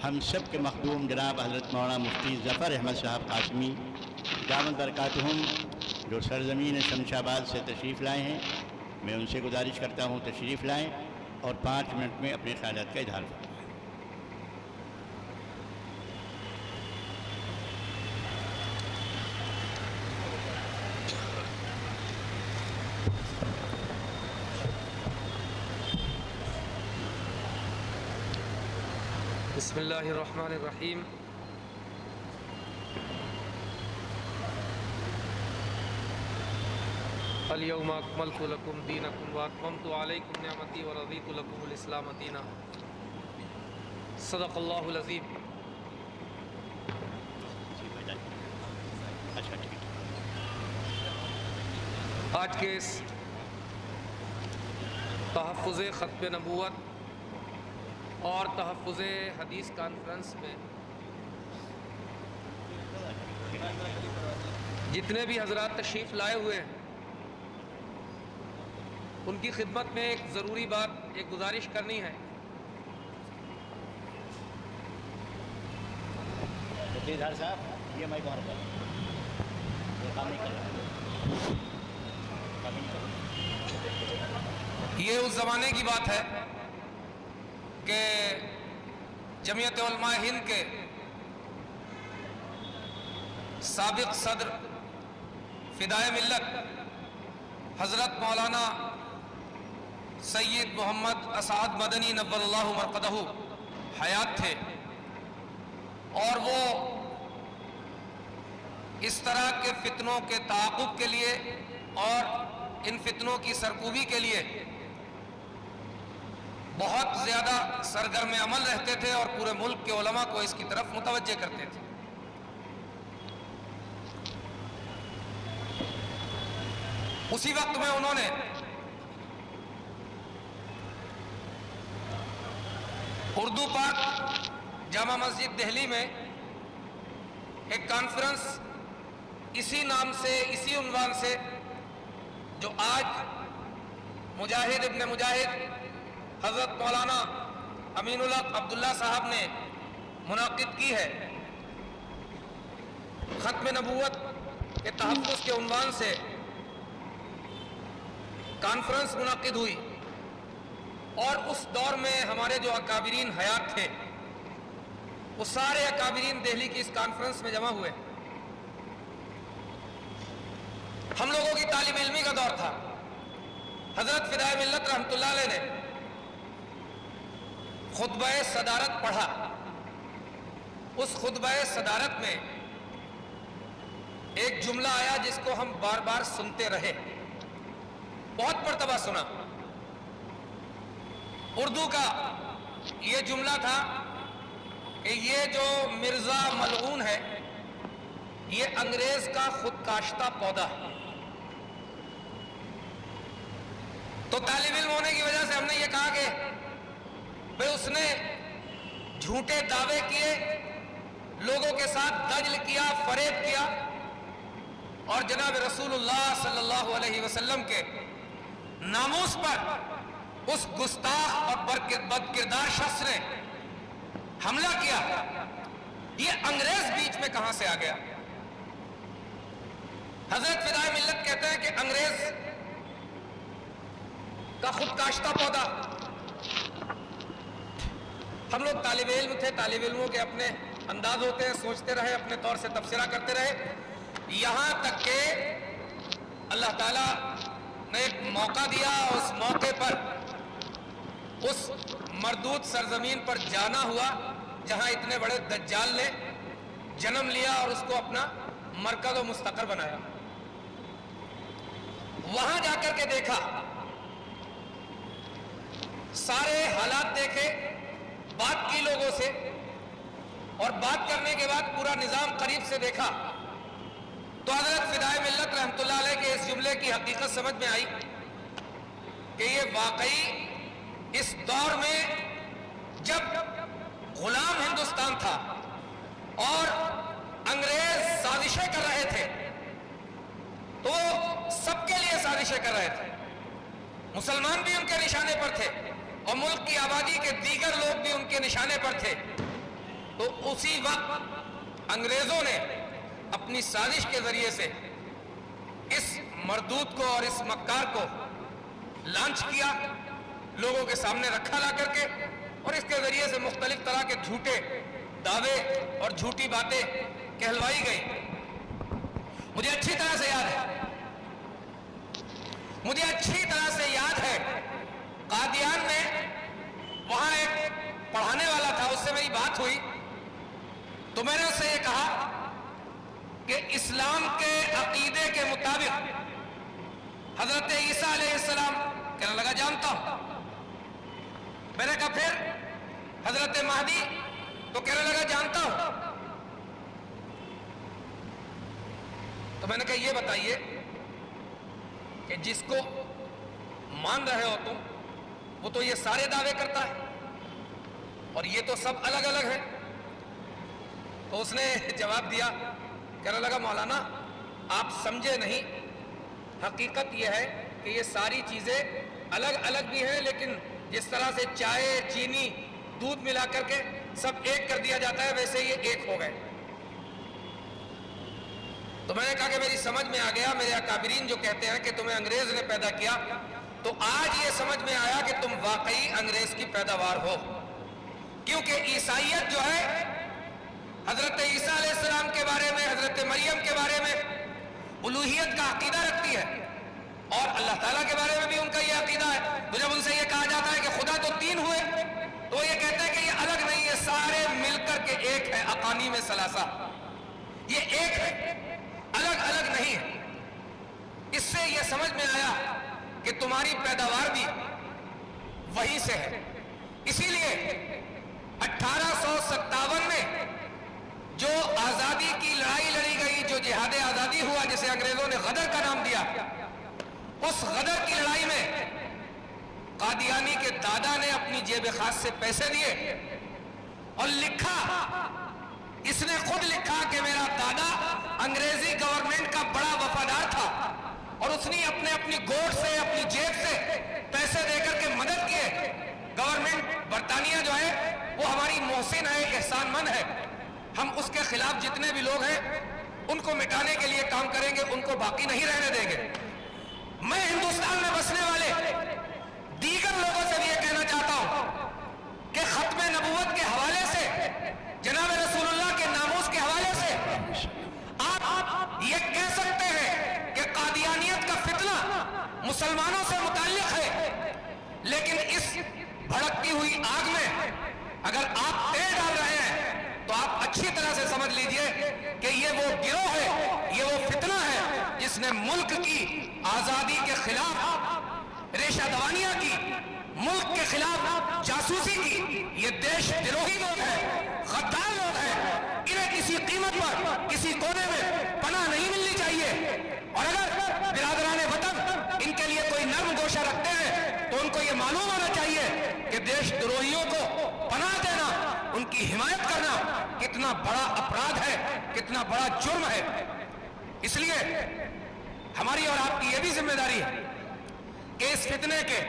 ہم سب کے مخدوم جناب حضرت مولانا مفتی ظفر احمد صاحب قاسمی دامت برکاتہم جو سرزمین شمس آباد سے تشریف لائے ہیں، میں ان سے گزارش کرتا ہوں تشریف لائیں اور 5 منٹ میں اپنے خیالات کا اظہار کریں۔ بسم اللہ الرحمن الرحیم۔ الیوم اکملت لکم دینکم واتممت علیکم نعمتی ورضیت لکم الاسلام دینا۔ صدق اللہ العظیم۔ آج کے اس تحفظ ختم نبوت اور تحفظ حدیث کانفرنس میں جتنے بھی حضرات تشریف لائے ہوئے ہیں ان کی خدمت میں ایک ضروری بات، ایک گزارش کرنی ہے۔ صاحب یہ مائک باہر یہ اس زمانے کی بات ہے کہ جمعیت علماء ہند کے سابق صدر فدائے ملت حضرت مولانا سید محمد اسعد مدنی نور اللہ مرقدہ حیات تھے، اور وہ اس طرح کے فتنوں کے تعاقب کے لیے اور ان فتنوں کی سرکوبی کے لیے بہت زیادہ سرگرم عمل رہتے تھے اور پورے ملک کے علماء کو اس کی طرف متوجہ کرتے تھے۔ اسی وقت میں انہوں نے اردو پاک جامع مسجد دہلی میں ایک کانفرنس اسی نام سے، اسی عنوان سے، جو آج مجاہد ابن مجاہد حضرت مولانا امین الحق عبداللہ صاحب نے منعقد کی ہے، ختم نبوت کے تحفظ کے عنوان سے کانفرنس منعقد ہوئی، اور اس دور میں ہمارے جو اکابرین حیات تھے وہ سارے اکابرین دہلی کی اس کانفرنس میں جمع ہوئے۔ ہم لوگوں کی طالب علمی کا دور تھا۔ حضرت فدائے ملت رحمۃ اللہ علیہ نے خطبہ صدارت پڑھا۔ اس خطبہ صدارت میں ایک جملہ آیا جس کو ہم بار بار سنتے رہے، بہت مرتبہ سنا۔ اردو کا یہ جملہ تھا کہ یہ جو مرزا ملعون ہے یہ انگریز کا خود کاشتہ پودا ہے۔ تو طالب علم ہونے کی وجہ سے ہم نے یہ کہا کہ بھئی اس نے جھوٹے دعوے کیے، لوگوں کے ساتھ دجل کیا، فریب کیا، اور جناب رسول اللہ صلی اللہ علیہ وسلم کے ناموس پر اس گستاخ اور بد کردار شخص نے حملہ کیا۔ یہ انگریز بیچ میں کہاں سے آ گیا؟ حضرت فدائے ملت کہتے ہیں کہ انگریز کا خود کاشتہ پودا۔ ہم لوگ طالب علم تھے، طالب علموں کے اپنے انداز ہوتے ہیں، سوچتے رہے، اپنے طور سے تبصرہ کرتے رہے، یہاں تک کہ اللہ تعالیٰ نے ایک موقع دیا، اس موقع پر اس مردود سرزمین پر جانا ہوا جہاں اتنے بڑے دجال نے جنم لیا اور اس کو اپنا مرکز و مستقر بنایا۔ وہاں جا کر کے دیکھا، سارے حالات دیکھے، بات کی لوگوں سے، اور بات کرنے کے بعد پورا نظام قریب سے دیکھا، تو حضرت فدائے ملت رحمۃ اللہ علیہ کے اس جملے کی حقیقت سمجھ میں آئی کہ یہ واقعی اس دور میں جب غلام ہندوستان تھا اور انگریز سازشیں کر رہے تھے تو سب کے لیے سازشیں کر رہے تھے، مسلمان بھی ان کے نشانے پر تھے اور ملک کی آبادی کے دیگر لوگ بھی ان کے نشانے پر تھے، تو اسی وقت انگریزوں نے اپنی سازش کے ذریعے سے اس مردود کو اور اس مکار کو لانچ کیا، لوگوں کے سامنے رکھا لا کر کے، اور اس کے ذریعے سے مختلف طرح کے جھوٹے دعوے اور جھوٹی باتیں کہلوائی گئی۔ مجھے اچھی طرح سے یاد ہے قادیان میں وہاں ایک پڑھانے والا تھا، اس سے میری بات ہوئی تو میں نے اس سے یہ کہا کہ اسلام کے عقیدے کے مطابق حضرت عیسیٰ علیہ السلام، کہنے لگا جانتا ہوں۔ میں نے کہا پھر حضرت مہدی، تو کہنے لگا جانتا ہوں۔ تو میں نے کہا یہ بتائیے کہ جس کو مان رہے ہو تم، وہ تو یہ سارے دعوے کرتا ہے اور یہ تو سب الگ الگ ہے۔ تو اس نے جواب دیا، کہنے لگا مولانا آپ سمجھے نہیں، حقیقت یہ ہے کہ یہ ساری چیزیں الگ الگ بھی ہیں، لیکن جس طرح سے چائے، چینی، دودھ ملا کر کے سب ایک کر دیا جاتا ہے، ویسے یہ ایک ہو گئے۔ تو میں نے کہا کہ میری سمجھ میں آ گیا، میرے اکابرین جو کہتے ہیں کہ تمہیں انگریز نے پیدا کیا، تو آج یہ سمجھ میں آیا کہ تم واقعی انگریز کی پیداوار ہو، کیونکہ عیسائیت جو ہے حضرت عیسیٰ علیہ السلام کے بارے میں، حضرت مریم کے بارے میں الوہیت کا عقیدہ رکھتی ہے، اور اللہ تعالیٰ کے بارے میں بھی ان کا یہ عقیدہ ہے۔ تو جب ان سے یہ کہا جاتا ہے کہ خدا تو تین ہوئے، تو وہ یہ کہتے ہیں کہ یہ الگ نہیں ہے، سارے مل کر کے ایک ہے، اقانیم ثلاثہ، یہ ایک ہے، الگ الگ نہیں ہے۔ اس سے یہ سمجھ میں آیا کہ تمہاری پیداوار بھی وہیں سے ہے۔ اسی لیے 1857 میں جو آزادی کی لڑائی لڑی گئی، جو جہاد آزادی ہوا، جسے انگریزوں نے غدر کا نام دیا، اس غدر کی لڑائی میں قادیانی کے دادا نے اپنی جیب خاص سے پیسے دیے اور لکھا، اس نے خود لکھا کہ میرا دادا انگریزی گورنمنٹ کا بڑا وفادار تھا اور اس نے اپنی گوٹ سے، اپنی جیب سے پیسے دے کر کے مدد کیے۔ گورنمنٹ برطانیہ جو ہے وہ ہماری محسن ہے، احسان مند ہے، ہم اس کے خلاف جتنے بھی لوگ ہیں ان کو مٹانے کے لیے کام کریں گے، ان کو باقی نہیں رہنے دیں گے۔ میں ہندوستان میں بسنے والے دیگر لوگوں سے بھی یہ کہنا چاہتا ہوں کہ ختم نبوت کے حوالے سے، جناب رسول اللہ کے ناموس کے حوالے سے آپ یہ کہہ سکتے ہیں کہ قادیانیت کا فتنہ مسلمانوں سے متعلق ہے، لیکن اس بھڑکتی ہوئی آگ میں اگر آپ تیل ڈال رہے ہیں تو آپ اچھی طرح سے سمجھ لیجئے کہ یہ وہ گروہ ہے، یہ وہ فتنہ ہے جس نے ملک کی آزادی کے خلاف ریشہ دوانیاں کی، ملک کے خلاف جاسوسی کی۔ یہ دیش دروہی لوگ ہیں، غدار لوگ ہیں، انہیں کسی قیمت پر کسی کونے میں پناہ نہیں ملنی چاہیے، اور اگر برادران وطن ان کے لیے کوئی نرم گوشہ رکھتے ہیں تو ان کو یہ معلوم ہونا چاہیے کہ دیش دروہیوں کو پناہ دینا، ان کی حمایت کرنا کتنا بڑا اپرادھ ہے، کتنا بڑا جرم ہے۔ اس لیے ہماری اور آپ کی یہ بھی ذمہ داری ہے کہ اس فتنے کے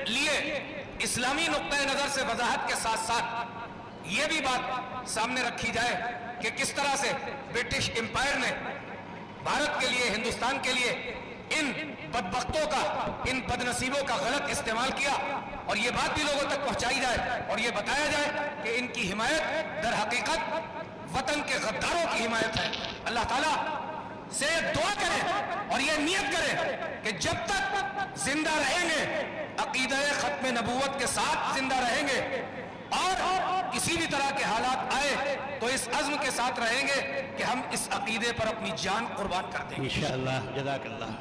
لیے اسلامی نقطۂ نظر سے وضاحت کے ساتھ ساتھ یہ بھی بات سامنے رکھی جائے کہ کس طرح سے برٹش امپائر نے بھارت کے لیے، ہندوستان کے لیے ان بدبختوں کا، ان بدنصیبوں کا غلط استعمال کیا، اور یہ بات بھی لوگوں تک پہنچائی جائے اور یہ بتایا جائے کہ ان کی حمایت در حقیقت وطن کے غداروں کی حمایت ہے۔ اللہ تعالیٰ سے دعا کریں اور یہ نیت کریں کہ جب تک زندہ رہیں گے عقیدہ ختم نبوت کے ساتھ زندہ رہیں گے، اور کسی بھی طرح کے حالات آئے تو اس عزم کے ساتھ رہیں گے کہ ہم اس عقیدے پر اپنی جان قربان کر دیں گے۔ انشاءاللہ، جزاک اللہ۔